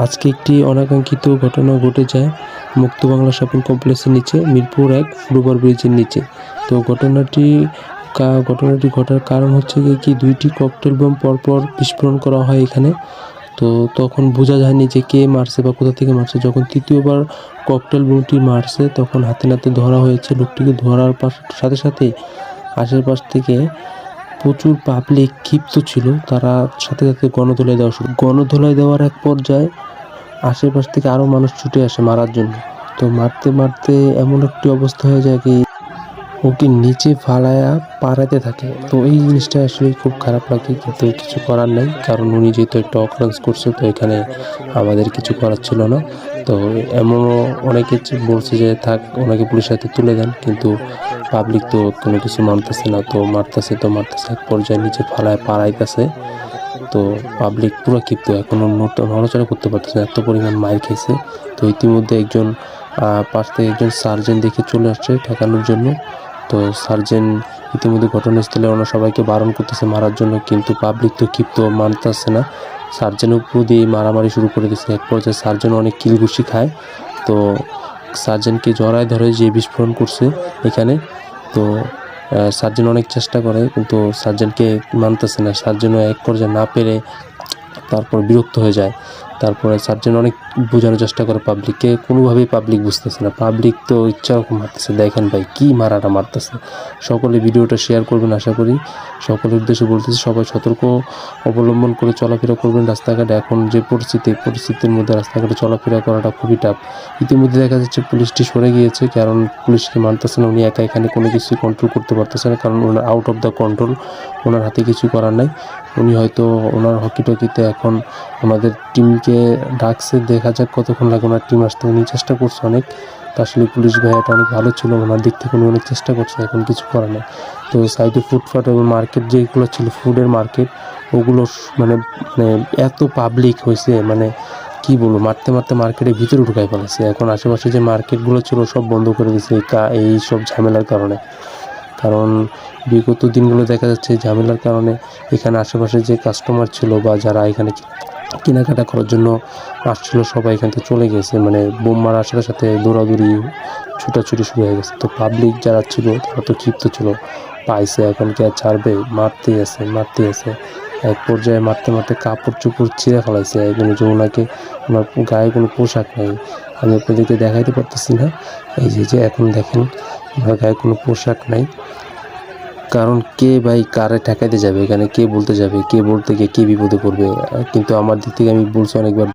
আজকে একটি অনাকাঙ্ক্ষিত ঘটনা ঘটে যায় মুক্ত বাংলা শপিং কমপ্লেক্সের নিচে মিরপুর 1 ফুটওভার ব্রিজের নিচে। তো ঘটনাটি ঘটার কারণ হচ্ছে কি দুইটি ককটেল বোম পরপর বিস্ফোরণ করা হয় এখানে। তো তখন বোঝা যায়নি যে কে মারছে বা কোথা থেকে মারছে। যখন তৃতীয়বার ককটেল বোমটি মারছে তখন হাতে নাতে ধরা হয়েছে। লোকটিকে ধরার সাথে সাথে আশেপাশ থেকে প্রচুর পাবলিক ক্ষিপ্ত ছিল। তারা সাথে সাথে গণধোলাই দেওয়ার এক পর্যায়ে আশেপাশ থেকে আরও মানুষ ছুটে আসে মারার জন্য। তো মারতে মারতে এমন একটি অবস্থা হয়ে যায় কি ওকে নিচে ফালায়া পাড়াতে থাকে। তো এই জিনিসটা আসলে খুব খারাপ লাগে, কিন্তু কিছু করার নেই, কারণ উনি যেহেতু একটা অকারেন্স করছে, তো এখানে আমাদের কিছু করার ছিল না। তো এমনও অনেকে বলছে যে থাক ওনাকে পুলিশের হাতে তুলে দেন, কিন্তু পাবলিক তো কোনো কিছু মানতেছে না। তো মারতেছে এক পর্যায়ে নিচে ফালায় পাড়াইতেছে। তো পাবলিক পুরো ক্ষিপ্ত, এখনও নড়াচড়া করতে পারতেছে না, এত পরিমাণ মার খেয়েছে। তো ইতিমধ্যে একজন পাশ থেকে একজন সার্জেন্ট দেখে চলে আসছে ঠেকানোর জন্য। তো সার্জেন্ট ইতিমধ্যে ঘটনাস্থলে ওনার সবাইকে বারণ করতেছে মারার জন্য, কিন্তু পাবলিক তো ক্ষিপ্ত, মানতেছে না। সার্জেনের উপর দিয়ে মারামারি শুরু করে দিচ্ছে। এক পর্যায়ে সার্জেন অনেক কিলঘুষি খায়। তো সার্জেনকে জড়ায় ধরে যে বিস্ফোরণ করছে এখানে। তো সার্জেন অনেক চেষ্টা করে, কিন্তু সার্জেনকে মানতেছে না। সার্জেনও এক পর্যায়ে না পেরে তারপর বিরক্ত হয়ে যায়। তারপরে সার্জেন অনেক বোঝানোর চেষ্টা করে পাবলিককে, কোনোভাবেই পাবলিক বুঝতেছে না। পাবলিক তো ইচ্ছা রকম মারতেছে। দেখেন ভাই কী মারাটা মারতেছে। সকলে ভিডিওটা শেয়ার করবেন, আশা করি। সকলের উদ্দেশ্যে বলতেছি সবাই সতর্ক অবলম্বন করে চলাফেরা করবেন রাস্তাঘাটে। এখন যে পরিস্থিতির মধ্যে রাস্তাঘাটে চলাফেরা করাটা খুবই টাফ। ইতিমধ্যে দেখা যাচ্ছে পুলিশটি সরে গিয়েছে, কারণ পুলিশকে মানতেছে না। উনি একা এখানে কোনো কিছুই কন্ট্রোল করতে পারতেছে না, কারণ ওনার আউট অফ দ্য কন্ট্রোল। ওনার হাতে কিছু করার নাই। উনি হয়তো ওনার হকিটকিতে এখন ওনাদের টিমকে ডাকছে, দেখা যাক কতক্ষণ লাগে ওনার টিম আসতে। উনি চেষ্টা করছে অনেক। তো আসলে পুলিশ ভাইয়াটা অনেক ভালো ছিল, ওনার দিক থেকে উনি অনেক চেষ্টা করছে, এখন কিছু করার নেই। তো সাইডে ফুটপাথ এবং মার্কেট যেগুলো ছিল, ফুডের মার্কেট, ওগুলো মানে এত পাবলিক হয়েছে, মানে কি বলবো, মারতে মারতে মার্কেটের ভিতরে ঢুকাই ফেলেছে। এখন আশেপাশে যে মার্কেটগুলো ছিল সব বন্ধ করে দিয়েছে এই সব ঝামেলার কারণে। কারণ বিগত দিনগুলো দেখা যাচ্ছে ঝামেলার কারণে এখানে আশেপাশে যে কাস্টমার ছিল বা যারা এখানে কেনাকাটা করার জন্য আসছিল সবাই এখান থেকে চলে গেছে। মানে বোম মারার সাথে সাথে দৌড়াদৌড়ি ছুটাছুটি শুরু হয়ে গেছে। তো পাবলিক যারা ছিল তারা তো ক্ষিপ্ত ছিল, পাইছে এখন কি আর ছাড়বে, মারতেই আছে। এক পর্যায়ে মারতে মারতে কাপড় চোপড় ছিঁড়ে ফেলাইছে একজন, যে ওনার গায়ে কোনো পোশাক নেই। আমি আপনাদেরকে দেখাইতে পারতেছি না। এই যে এখন দেখেন ওনার গায়ে কোনো পোশাক নাই। কারণ কে ভাই কারে ঠেকাইতে যাবে, এখানে কে বলতে যাবে, কে বলতে গিয়ে কে বিপদে পড়বে। কিন্তু আমার দিক থেকে আমি বলছি অনেকবার